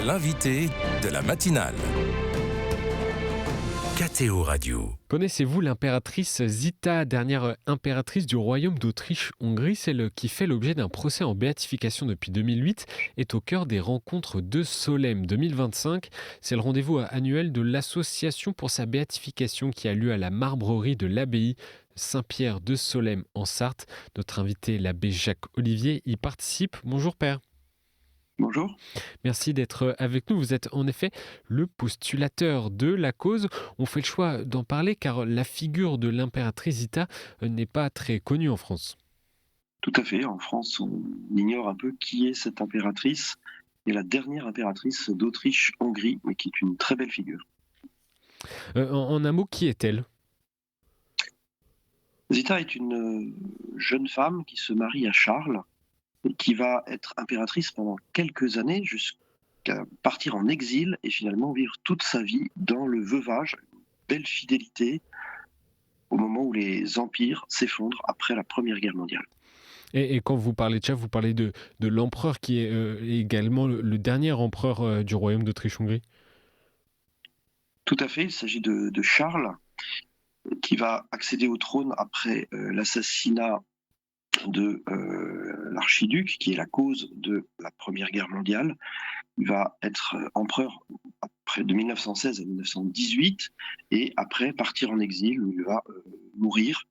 l'invité de la matinale. KTO Radio. Connaissez-vous l'impératrice Zita, dernière impératrice du royaume d'Autriche-Hongrie, celle qui fait l'objet d'un procès en béatification depuis 2008, est au cœur des rencontres de Solesmes 2025. C'est le rendez-vous annuel de l'association pour sa béatification qui a lieu à la marbrerie de l'abbaye Saint-Pierre de Solesmes en Sarthe. Notre invité, l'abbé Jacques Olivier, y participe. Bonjour père. Bonjour. Merci d'être avec nous. Vous êtes en effet le postulateur de la cause. On fait le choix d'en parler car la figure de l'impératrice Zita n'est pas très connue en France. Tout à fait. En France, on ignore un peu qui est cette impératrice. Et la dernière impératrice d'Autriche-Hongrie, mais qui est une très belle figure. En un mot, qui est-elle ? Zita est une jeune femme qui se marie à Charles et qui va être impératrice pendant quelques années jusqu'à partir en exil et finalement vivre toute sa vie dans le veuvage, une belle fidélité au moment où les empires s'effondrent après la Première Guerre mondiale. Et quand vous parlez de ça, vous parlez de l'empereur qui est également le dernier empereur du royaume d'Autriche-Hongrie ? Tout à fait, il s'agit de Charles qui va accéder au trône après l'assassinat de l'archiduc, qui est la cause de la Première Guerre mondiale. Il va être empereur après de 1916 à 1918 et après partir en exil où il va mourir.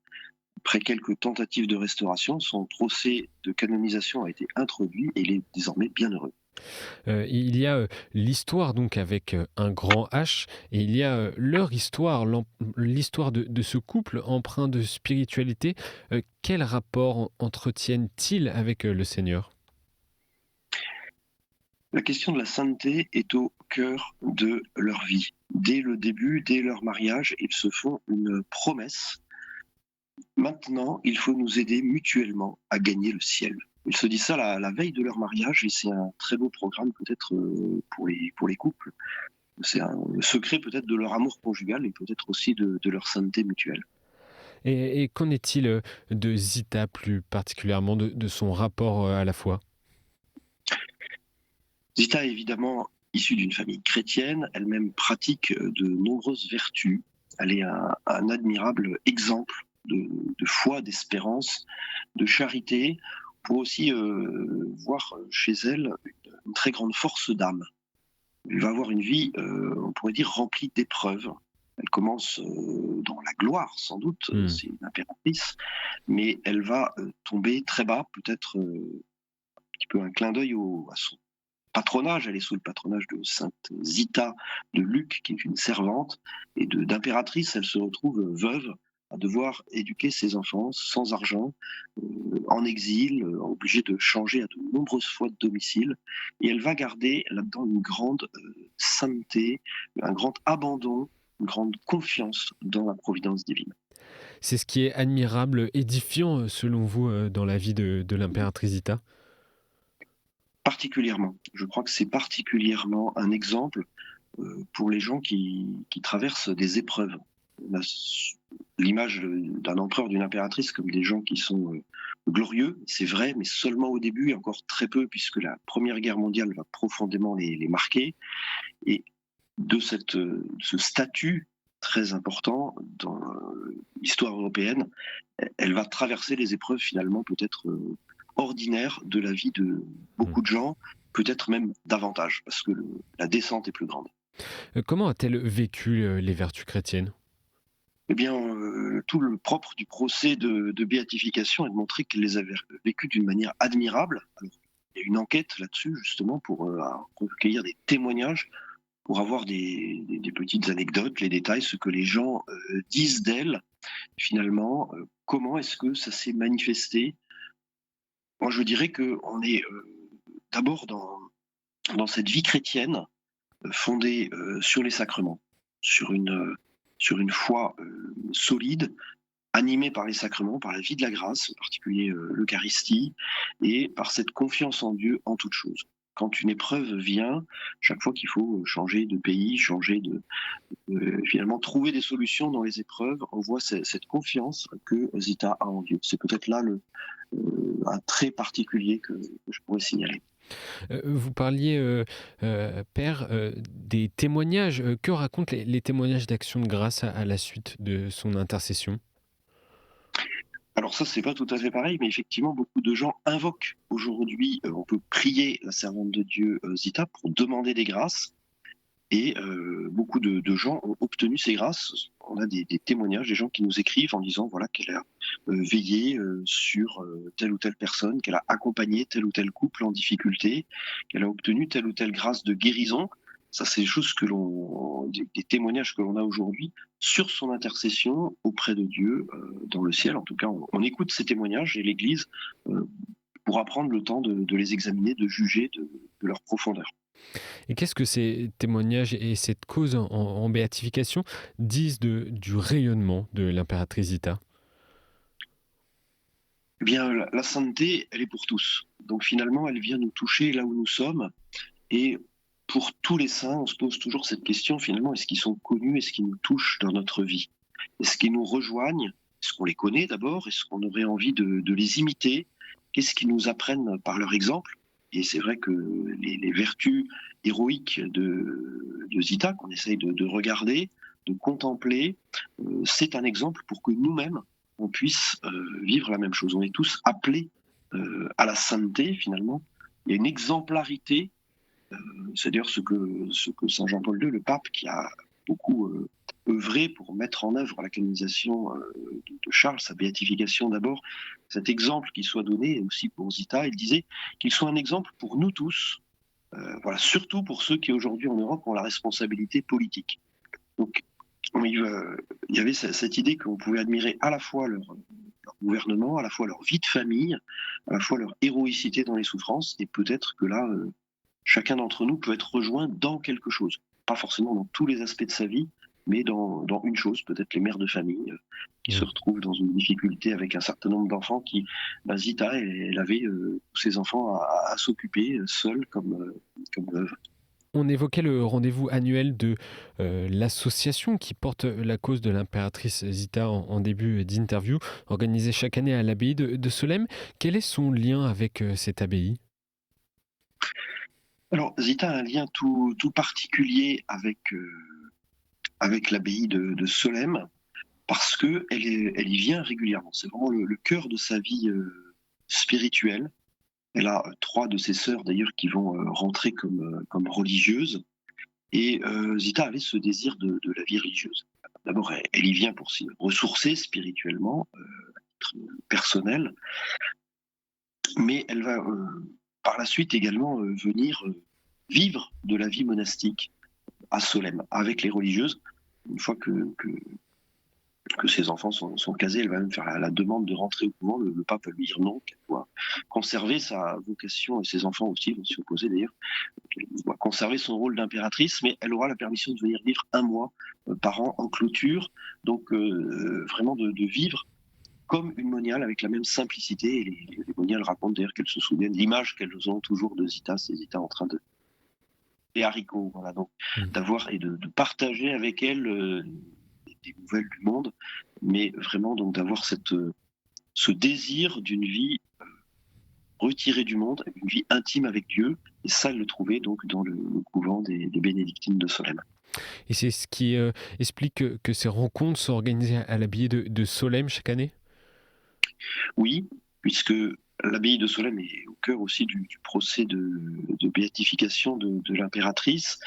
Après quelques tentatives de restauration, son procès de canonisation a été introduit et il est désormais bien heureux. Il y a l'histoire donc avec un grand H et il y a leur histoire, l'histoire de ce couple empreint de spiritualité. Quel rapport entretiennent-ils avec le Seigneur ? La question de la sainteté est au cœur de leur vie. Dès le début, dès leur mariage, ils se font une promesse. Maintenant, il faut nous aider mutuellement à gagner le ciel. Ils se disent ça la veille de leur mariage et c'est un très beau programme peut-être pour les couples. C'est un secret peut-être de leur amour conjugal et peut-être aussi de leur sainteté mutuelle. Et qu'en est-il de Zita plus particulièrement, de son rapport à la foi ? Zita est évidemment issue d'une famille chrétienne, elle-même pratique de nombreuses vertus. Elle est un admirable exemple de foi, d'espérance, de charité. On peut aussi voir chez elle une très grande force d'âme. Elle va avoir une vie, on pourrait dire, remplie d'épreuves. Elle commence dans la gloire, sans doute, c'est une impératrice, mais elle va tomber très bas, peut-être un petit peu un clin d'œil à son patronage. Elle est sous le patronage de sainte Zita de Luc, qui est une servante, et d'impératrice, elle se retrouve veuve, à devoir éduquer ses enfants sans argent, en exil, obligée de changer à de nombreuses fois de domicile. Et elle va garder là-dedans une grande sainteté, un grand abandon, une grande confiance dans la providence divine. C'est ce qui est admirable, édifiant selon vous dans la vie de l'impératrice Zita ? Particulièrement. Je crois que c'est particulièrement un exemple pour les gens qui traversent des épreuves. On a l'image d'un empereur, d'une impératrice comme des gens qui sont glorieux, c'est vrai, mais seulement au début et encore très peu puisque la Première Guerre mondiale va profondément les marquer. Et de ce statut très important dans l'histoire européenne, elle va traverser les épreuves finalement peut-être ordinaires de la vie de beaucoup de gens, peut-être même davantage, parce que la descente est plus grande. Comment a-t-elle vécu les vertus chrétiennes ? Eh bien, tout le propre du procès de béatification est de montrer qu'elle les avait vécues d'une manière admirable. Alors, il y a une enquête là-dessus, justement, pour recueillir des témoignages, pour avoir des petites anecdotes, les détails, ce que les gens disent d'elle, finalement, comment est-ce que ça s'est manifesté. Moi, je dirais qu'on est d'abord dans cette vie chrétienne fondée sur les sacrements, sur une foi solide, animée par les sacrements, par la vie de la grâce, en particulier l'Eucharistie, et par cette confiance en Dieu en toutes choses. Quand une épreuve vient, chaque fois qu'il faut changer de pays, finalement trouver des solutions dans les épreuves, on voit cette confiance que Zita a en Dieu. C'est peut-être là un trait particulier que je pourrais signaler. Vous parliez, père, des témoignages. Que racontent les témoignages d'action de grâce à la suite de son intercession? Alors ça, c'est pas tout à fait pareil, mais effectivement, beaucoup de gens invoquent aujourd'hui, on peut prier la servante de Dieu, Zita, pour demander des grâces. Et beaucoup de gens ont obtenu ces grâces. On a des témoignages, des gens qui nous écrivent en disant voilà qu'elle a veillé sur telle ou telle personne, qu'elle a accompagné tel ou tel couple en difficulté, qu'elle a obtenu telle ou telle grâce de guérison. Ça, c'est des choses des témoignages que l'on a aujourd'hui sur son intercession auprès de Dieu dans le ciel. En tout cas, on écoute ces témoignages et l'Église euh, pourra prendre le temps de les examiner, de juger de leur profondeur. Et qu'est-ce que ces témoignages et cette cause en béatification disent du rayonnement de l'impératrice Zita? Eh bien, la sainteté, elle est pour tous. Donc finalement, elle vient nous toucher là où nous sommes. Et pour tous les saints, on se pose toujours cette question, finalement, est-ce qu'ils sont connus, est-ce qu'ils nous touchent dans notre vie? Est-ce qu'ils nous rejoignent? Est-ce qu'on les connaît d'abord? Est-ce qu'on aurait envie de les imiter? Qu'est-ce qu'ils nous apprennent par leur exemple? Et c'est vrai que les vertus héroïques de Zita, qu'on essaye de regarder, de contempler, c'est un exemple pour que nous-mêmes, on puisse vivre la même chose. On est tous appelés à la sainteté, finalement. Il y a une exemplarité, c'est d'ailleurs ce que Saint Jean-Paul II, le pape, qui a beaucoup œuvré pour mettre en œuvre la canonisation de Charles, sa béatification d'abord, cet exemple qui soit donné, et aussi pour Zita, il disait qu'il soit un exemple pour nous tous, voilà, surtout pour ceux qui aujourd'hui en Europe ont la responsabilité politique. Donc, il y avait cette idée qu'on pouvait admirer à la fois leur gouvernement, à la fois leur vie de famille, à la fois leur héroïcité dans les souffrances, et peut-être que là, chacun d'entre nous peut être rejoint dans quelque chose. Pas forcément dans tous les aspects de sa vie, mais dans une chose, peut-être les mères de famille qui se retrouvent dans une difficulté avec un certain nombre d'enfants Zita, elle avait tous ses enfants à s'occuper seule comme veuve. On évoquait le rendez-vous annuel de l'association qui porte la cause de l'impératrice Zita en début d'interview, organisé chaque année à l'abbaye de Solesmes. Quel est son lien avec cette abbaye? Alors, Zita a un lien tout particulier avec l'abbaye de Solesmes parce qu'elle y vient régulièrement. C'est vraiment le cœur de sa vie spirituelle. Elle a trois de ses sœurs d'ailleurs qui vont rentrer comme religieuses. Et Zita avait ce désir de la vie religieuse. D'abord, elle y vient pour se ressourcer spirituellement, à titre personnel, mais elle va par la suite également venir vivre de la vie monastique à Solesmes avec les religieuses. Une fois que ses enfants sont casés, elle va même faire la demande de rentrer au couvent. Le pape va lui dire non, qu'elle doit conserver sa vocation, et ses enfants aussi vont s'y opposer d'ailleurs. Elle doit conserver son rôle d'impératrice, mais elle aura la permission de venir vivre un mois par an en clôture. Donc vraiment de vivre comme une moniale avec la même simplicité. Et les moniales racontent d'ailleurs qu'elles se souviennent de l'image qu'elles ont toujours de Zita, c'est Zita en train de les haricots, voilà, donc d'avoir et de partager avec elles des nouvelles du monde, mais vraiment donc d'avoir ce désir d'une vie retirée du monde, une vie intime avec Dieu, et ça elle le trouvait donc dans le couvent des bénédictines de Solesmes. Et c'est ce qui explique que ces rencontres sont organisées à l'abbaye de Solesmes chaque année? Oui, puisque l'abbaye de Solesmes est au cœur aussi du procès de béatification de l'impératrice.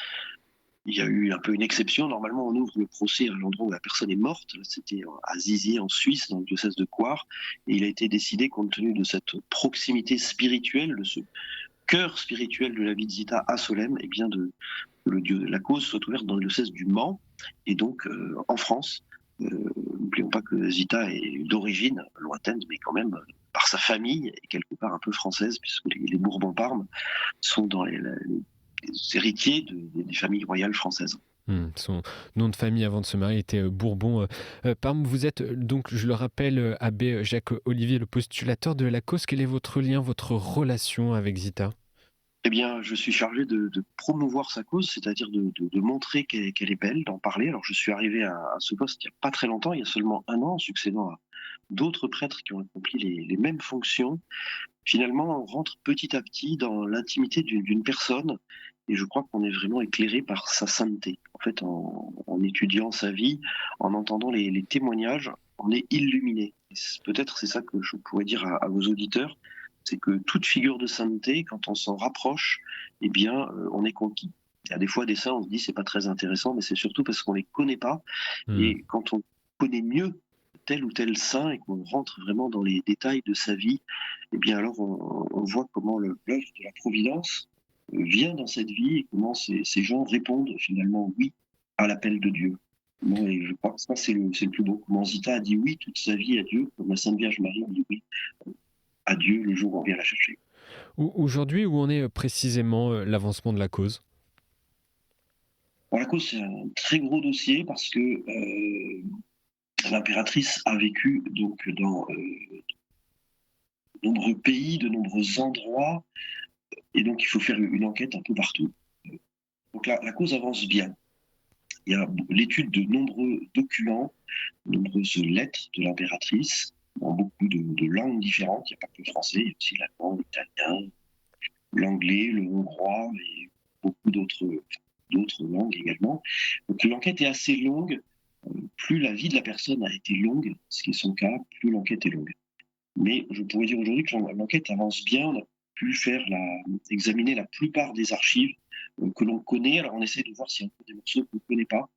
Il y a eu un peu une exception. Normalement, on ouvre le procès à l'endroit où la personne est morte. C'était à Zizier, en Suisse, dans le diocèse de Coire. Et il a été décidé, compte tenu de cette proximité spirituelle, de ce cœur spirituel de la vie de Zita à Solesmes, et bien la cause soit ouverte dans le diocèse du Mans, et donc en France. N'oublions pas que Zita est d'origine lointaine, mais quand même par sa famille, et quelque part un peu française, puisque les Bourbon-Parme sont dans les héritiers des familles royales françaises. Son nom de famille avant de se marier était Bourbon. Parme, vous êtes donc, je le rappelle, abbé Jacques Olivier, le postulateur de la cause. Quel est votre lien, votre relation avec Zita? Eh bien, je suis chargé de promouvoir sa cause, c'est-à-dire de montrer qu'elle est belle, d'en parler. Alors, je suis arrivé à ce poste il n'y a pas très longtemps, il y a seulement un an, en succédant à d'autres prêtres qui ont accompli les mêmes fonctions, finalement, on rentre petit à petit dans l'intimité d'une personne, et je crois qu'on est vraiment éclairé par sa sainteté. En fait, en étudiant sa vie, en entendant les témoignages, on est illuminé. Peut-être c'est ça que je pourrais dire à vos auditeurs, c'est que toute figure de sainteté, quand on s'en rapproche, eh bien, on est conquis. Il y a des fois des saints, on se dit c'est pas très intéressant, mais c'est surtout parce qu'on les connaît pas. Et quand on connaît mieux tel ou tel saint et qu'on rentre vraiment dans les détails de sa vie, eh bien alors on voit comment l'œuvre de la providence vient dans cette vie et comment ces gens répondent finalement oui à l'appel de Dieu. Et je crois que ça c'est le plus beau. Comment Zita a dit oui toute sa vie à Dieu, comme la Sainte Vierge Marie a dit oui à Dieu le jour où on vient la chercher. Aujourd'hui, où en est précisément l'avancement de la cause ? La cause, c'est un très gros dossier parce que l'impératrice a vécu donc dans de nombreux pays, de nombreux endroits, et donc il faut faire une enquête un peu partout. Donc la cause avance bien. Il y a l'étude de nombreux documents, de nombreuses lettres de l'impératrice, dans beaucoup de langues différentes. Il n'y a pas que le français, il y a aussi l'allemand, l'italien, l'anglais, le hongrois et beaucoup d'autres langues également. Donc l'enquête est assez longue. Plus la vie de la personne a été longue, ce qui est son cas, plus l'enquête est longue. Mais je pourrais dire aujourd'hui que l'enquête avance bien. On a pu examiner la plupart des archives que l'on connaît. Alors on essaie de voir s'il y a encore des morceaux qu'on ne connaît pas.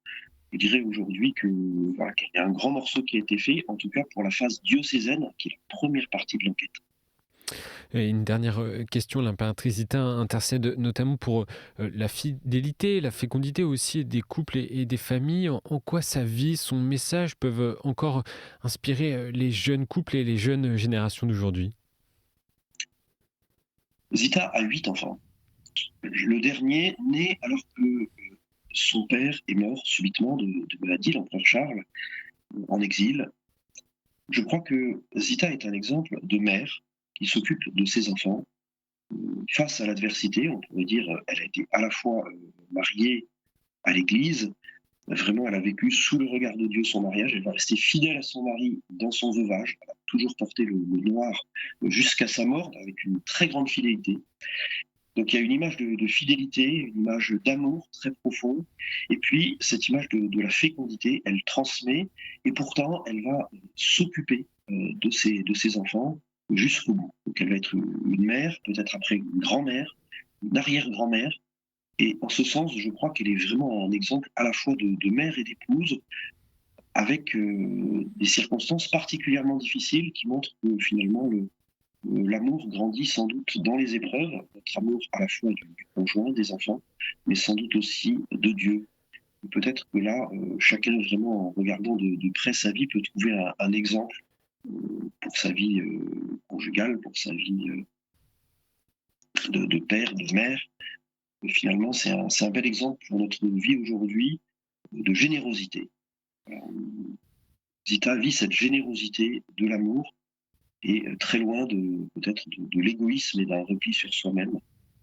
Je dirais aujourd'hui qu'il y a un grand morceau qui a été fait, en tout cas pour la phase diocésaine, qui est la première partie de l'enquête. Et une dernière question, l'impératrice Zita intercède notamment pour la fidélité, la fécondité aussi des couples et des familles. En quoi sa vie, son message peuvent encore inspirer les jeunes couples et les jeunes générations d'aujourd'hui ? Zita a 8 enfants. Le dernier né alors que son père est mort subitement de maladie, l'empereur Charles, en exil. Je crois que Zita est un exemple de mère qui s'occupe de ses enfants. Face à l'adversité, on pourrait dire, elle a été à la fois mariée à l'Église, vraiment elle a vécu sous le regard de Dieu son mariage, elle va rester fidèle à son mari dans son veuvage, elle a toujours porté le noir jusqu'à sa mort avec une très grande fidélité. Donc il y a une image de fidélité, une image d'amour très profond, et puis cette image de la fécondité, elle transmet, et pourtant elle va s'occuper de ses enfants jusqu'au bout. Donc elle va être une mère, peut-être après une grand-mère, une arrière-grand-mère, et en ce sens, je crois qu'elle est vraiment un exemple à la fois de mère et d'épouse, avec des circonstances particulièrement difficiles qui montrent que finalement l'amour grandit sans doute dans les épreuves, notre amour à la fois du conjoint, des enfants, mais sans doute aussi de Dieu. Et peut-être que là, chacun vraiment en regardant de près sa vie peut trouver un exemple pour sa vie conjugale, pour sa vie de père, de mère. Et finalement, c'est un bel exemple pour notre vie aujourd'hui de générosité. Zita vit cette générosité de l'amour et très loin peut-être de l'égoïsme et d'un repli sur soi-même.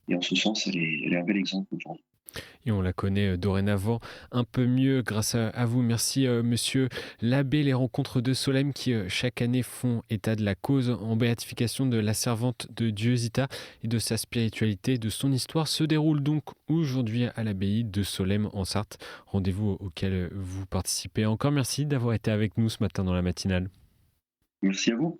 Et en ce sens, elle est un bel exemple pour nous. Et on la connaît dorénavant un peu mieux grâce à vous. Merci monsieur l'abbé. Les rencontres de Solesmes qui chaque année font état de la cause en béatification de la servante de Dieu Zita et de sa spiritualité, de son histoire se déroulent donc aujourd'hui à l'abbaye de Solesmes en Sarthe. Rendez-vous auquel vous participez. Encore merci d'avoir été avec nous ce matin dans la matinale. Merci à vous.